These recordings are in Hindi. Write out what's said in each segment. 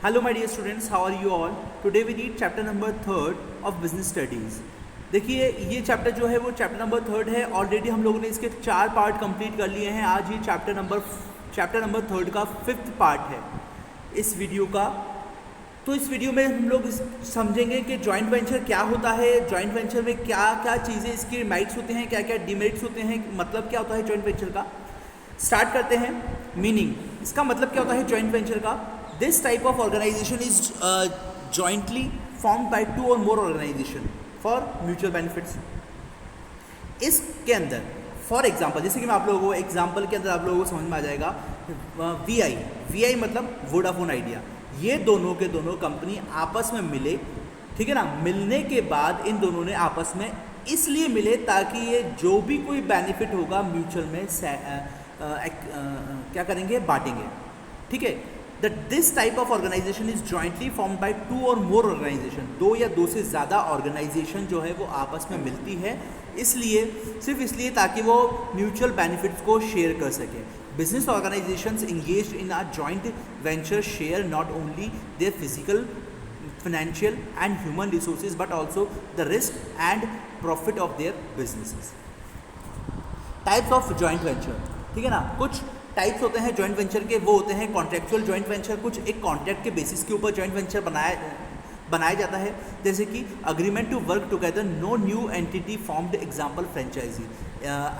Hello my dear students, how are you all? Today we read chapter number 3 of business studies. देखिए ये चैप्टर जो है वो चैप्टर नंबर 3 है। ऑलरेडी हम लोगों ने इसके 4 पार्ट कंप्लीट कर लिए हैं। आज ये चैप्टर नंबर 3 का 5th पार्ट है इस वीडियो का। तो इस वीडियो में हम लोग समझेंगे कि जॉइंट वेंचर क्या होता है, जॉइंट वेंचर में क्या क्या चीज़ें इसके मेरिट्स होते हैं, क्या क्या डिमेरिट्स होते हैं, मतलब क्या होता है जॉइंट वेंचर का। स्टार्ट करते हैं। मीनिंग, इसका मतलब क्या होता है जॉइंट वेंचर का। This type of organisation is jointly formed by 2 और more organisation for mutual benefits. इसके अंदर फॉर एग्जांपल, जैसे कि मैं आप लोगों को एग्जांपल के अंदर आप लोगों को समझ में आ जाएगा, वी आई मतलब वोडाफोन आइडिया, ये दोनों के दोनों कंपनी आपस में मिले, ठीक है ना। मिलने के बाद इन दोनों ने आपस में इसलिए मिले ताकि ये जो भी कोई बेनिफिट होगा म्यूचुअल में क्या करेंगे, बांटेंगे, ठीक है। This type of organisation is jointly formed by 2 और मोर ऑर्गेनाइजेशन। 2 या 2 से ज़्यादा ऑर्गेनाइजेशन जो है वो आपस में मिलती है, इसलिए सिर्फ इसलिए ताकि वो म्यूचुअल बेनिफिट्स को शेयर कर सकें। Business organizations engaged in a joint venture share not only their physical, financial and human resources but also the risk and profit of their businesses. Types of joint venture, ठीक है ना। कुछ टाइप्स होते हैं जॉइंट वेंचर के, वो होते हैं कॉन्ट्रेक्चुअल जॉइंट वेंचर। कुछ एक कॉन्ट्रैक्ट के बेसिस के ऊपर जॉइंट वेंचर बनाया जाता है, जैसे कि agreement to work together, no new entity formed, example franchisee.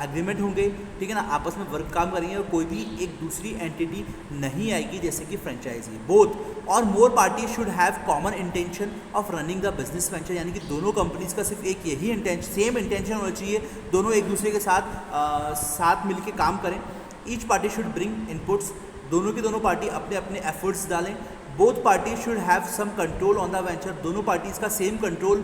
Agreement होंगे, ठीक है ना, आपस में वर्क काम करेंगे और कोई भी एक दूसरी एंटिटी नहीं आएगी, जैसे कि फ्रेंचाइजी। बोथ और more party should have common intention of running the business venture, यानी कि दोनों कंपनीज का सिर्फ एक यही सेम इंटेंशन होना चाहिए, दोनों एक दूसरे के साथ मिलकर काम करें। Each party should bring inputs, दोनों की दोनों पार्टी अपने अपने एफर्ट्स डालें। Both party should have some control on the venture, दोनों पार्टीज़ का सेम कंट्रोल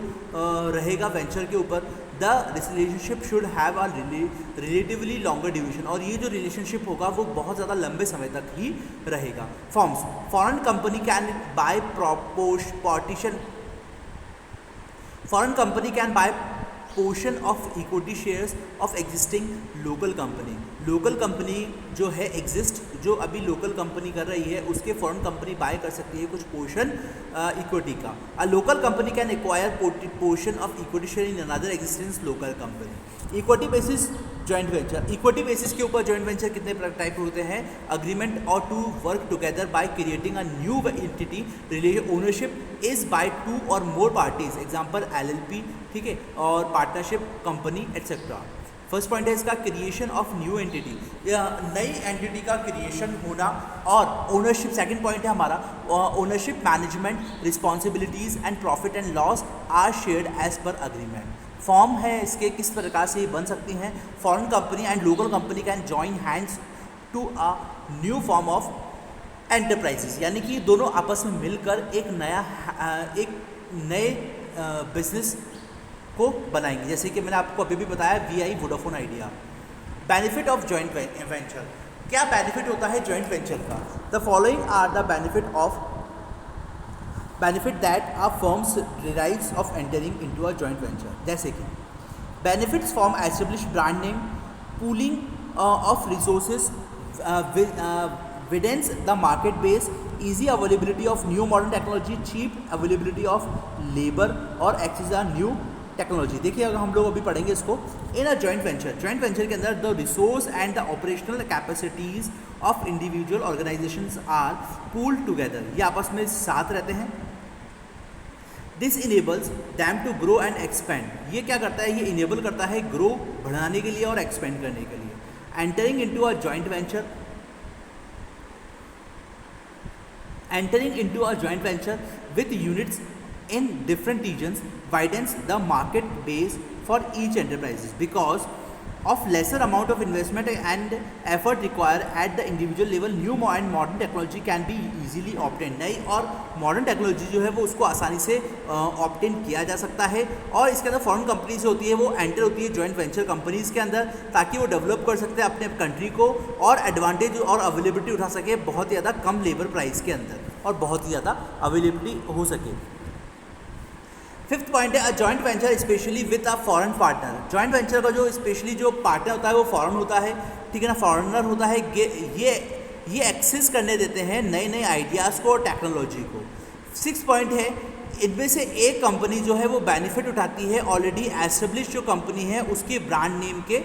रहेगा वेंचर के ऊपर। The relationship should have a relatively longer duration, और ये जो रिलेशनशिप होगा वो बहुत ज़्यादा लंबे समय तक ही रहेगा। Forms, foreign company can buy partition, foreign company can buy portion of equity shares of existing local company. Local company जो है जो अभी लोकल कंपनी कर रही है उसके फॉरेन कंपनी बाय कर सकती है कुछ पोर्शन इक्विटी का। A local company can acquire portion of equity share in another existing local company. Equity basis joint venture, equity basis के ऊपर जॉइंट वेंचर कितने टाइप होते हैं। अग्रीमेंट और to work together by creating a new entity, ownership is by 2 और मोर पार्टीज, एग्जांपल LLP, ठीक है, और partnership company etcetera. First point है इसका क्रिएशन ऑफ न्यू एंटिटी, नई एंटिटी का क्रिएशन होना, और ओनरशिप सेकंड पॉइंट है हमारा, ownership, management, responsibilities and profit and loss are shared as per agreement. Form है इसके किस प्रकार से बन सकती हैं। Foreign company and local company can join hands to a new form of enterprises, यानी कि दोनों आपस में मिलकर एक नए बिजनेस को बनाएंगे, जैसे कि मैंने आपको अभी भी बताया VI Vodafone Idea. Benefit of joint venture, क्या बेनिफिट होता है जॉइंट वेंचर का। The following are the benefit that a firms derives of entering into a joint venture, जैसे कि benefits from establish brand name, pooling of resources widens the market base, easy availability of new modern technology, cheap availability of labor और access a new टेक्नोलॉजी। देखिए अगर हम लोग अभी पढ़ेंगे इसको, इन अ जॉइंट वेंचर के अंदर the resource and the operational capacities of individual organisations are pooled together, ये आपस में साथ रहते हैं। This enables them to grow and expand, ये क्या करता है, ये इनेबल करता है ग्रो बढ़ाने के लिए और एक्सपेंड करने के लिए। Entering into a joint venture with units in different regions widens the market base for each enterprises because of lesser amount of investment and effort required at the individual level. New and modern technology can be easily obtained, नई और मॉडर्न टेक्नोलॉजी जो है वो उसको आसानी से ऑब्टेन किया जा सकता है। और इसके अंदर फॉरेन कंपनीज होती है वो एंटर होती है जॉइंट वेंचर कंपनीज के अंदर, ताकि वो डेवलप कर सकते हैं अपने कंट्री को और एडवांटेज और अवेलेबिलिटी उठा सके बहुत ज़्यादा कम लेबर प्राइस के अंदर और बहुत ही ज़्यादा अवेलेबिलिटी हो सके। फिफ्थ पॉइंट है अ joint venture specially with a foreign partner. Joint venture का जो स्पेशली जो पार्टनर होता है वो फॉरेन होता है, ठीक है ना, फॉरेनर होता है। ये ये एक्सेस करने देते हैं नए नए आइडियाज़ को और टेक्नोलॉजी को। 6 पॉइंट है, इनमें से एक कंपनी जो है वो बेनिफिट उठाती है ऑलरेडी एस्टेब्लिश जो कंपनी है उसके ब्रांड नेम के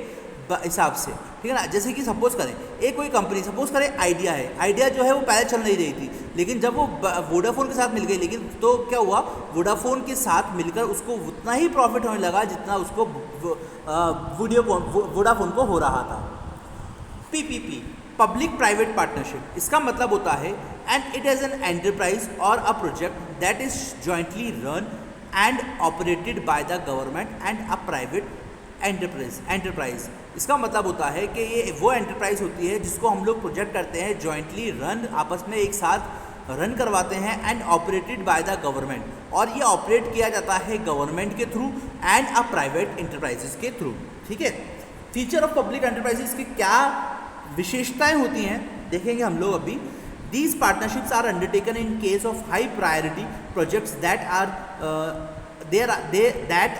हिसाब से, ठीक है ना। जैसे कि सपोज करें एक कोई कंपनी, सपोज करें आइडिया है, आइडिया जो है वो पहले चल नहीं रही थी, लेकिन जब वो वोडाफोन के साथ मिल गई, लेकिन तो क्या हुआ, वोडाफोन के साथ मिलकर उसको उतना ही प्रॉफिट होने लगा जितना उसको वोडाफोन को हो रहा था। PPP, पब्लिक प्राइवेट पार्टनरशिप, इसका मतलब होता है and it is an enterprise और a project that is jointly run and operated by the government and a private enterprise. इसका मतलब होता है कि ये वो एंटरप्राइज होती है जिसको हम लोग प्रोजेक्ट करते हैं, जॉइंटली रन, आपस में एक साथ रन करवाते हैं, and operated by the government, और ये ऑपरेट किया जाता है गवर्नमेंट के through and a private enterprises के थ्रू, ठीक है। फीचर ऑफ पब्लिक एंटरप्राइजेस की क्या विशेषताएं होती हैं देखेंगे हम लोग अभी। These partnerships are undertaken in case of high priority projects that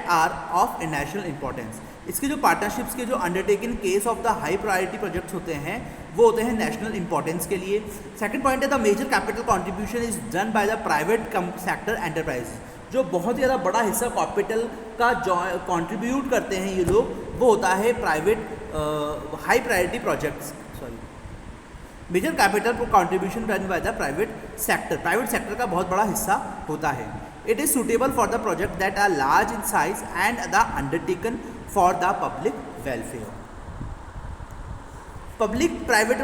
are of national importance. इसके जो पार्टनरशिप्स के जो undertaken case of the high priority projects होते हैं वो होते हैं नेशनल इंपॉर्टेंस के लिए। सेकंड पॉइंट है the major capital contribution is done by the private sector enterprise, जो बहुत ज़्यादा बड़ा हिस्सा कैपिटल का जो कंट्रीब्यूट करते हैं ये लोग, वो होता है private high priority projects, major capital contribution done by the private sector का बहुत बड़ा हिस्सा होता है। It is suitable for the project that are large in size and the undertaken for the public welfare. Public private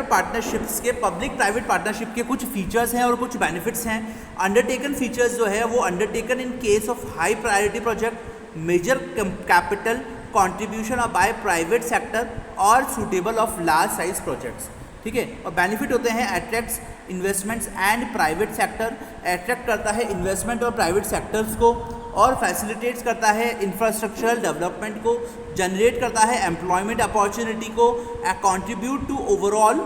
partnership के कुछ फीचर्स हैं और कुछ बेनिफिट्स हैं। अंडरटेकन फीचर्स जो है वो undertaken in case of high priority project, major capital contribution by private sector और suitable of large size projects, ठीक है। और बेनिफिट होते हैं attracts investments and private sector, attract करता है इन्वेस्टमेंट और प्राइवेट सेक्टर्स को, और फैसिलिटेट्स करता है इंफ्रास्ट्रक्चरल डेवलपमेंट को, जनरेट करता है एम्प्लॉयमेंट अपॉर्चुनिटी को, contribute to overall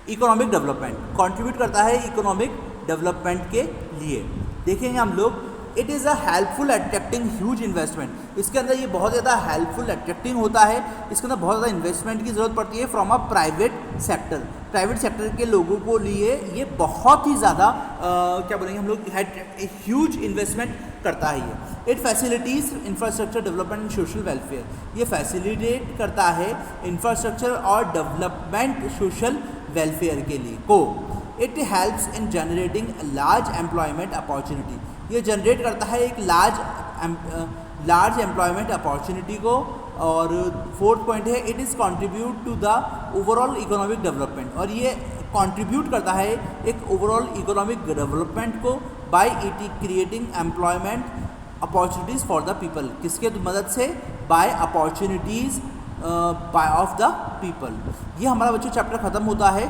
economic development, contribute करता है इकोनॉमिक डेवलपमेंट के लिए। देखेंगे हम लोग it is a helpful attracting huge investment, इसके अंदर ये बहुत ज़्यादा हेल्पफुल अट्रैक्टिंग होता है, इसके अंदर बहुत ज़्यादा इन्वेस्टमेंट की ज़रूरत पड़ती है फ्रॉम अ प्राइवेट सेक्टर के लोगों को लिए ये बहुत ही ज़्यादा क्या बोलेंगे हम लोग, ह्यूज इन्वेस्टमेंट करता है ये। It facilities infrastructure development and social welfare, ये फैसिलिटेट करता है इंफ्रास्ट्रक्चर और डेवलपमेंट सोशल वेलफेयर के लिए को। It helps in generating large employment opportunity, ये जनरेट करता है एक लार्ज एम्प्लॉयमेंट अपॉर्चुनिटी को। और फोर्थ पॉइंट है it is contribute to the overall economic development, और ये कंट्रीब्यूट करता है एक ओवरऑल इकोनॉमिक डेवलपमेंट को by it creating employment opportunities for the people, किसके मदद से, by opportunities of the people. ये हमारा बच्चों चैप्टर ख़त्म होता है।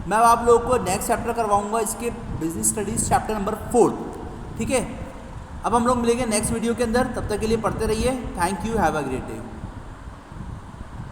मैं आप लोगों को नेक्स्ट चैप्टर करवाऊंगा इसके बिजनेस स्टडीज़ चैप्टर नंबर 4, ठीक है। अब हम लोग मिलेंगे नेक्स्ट वीडियो के अंदर, तब तक के लिए पढ़ते रहिए। Thank you, have a great day.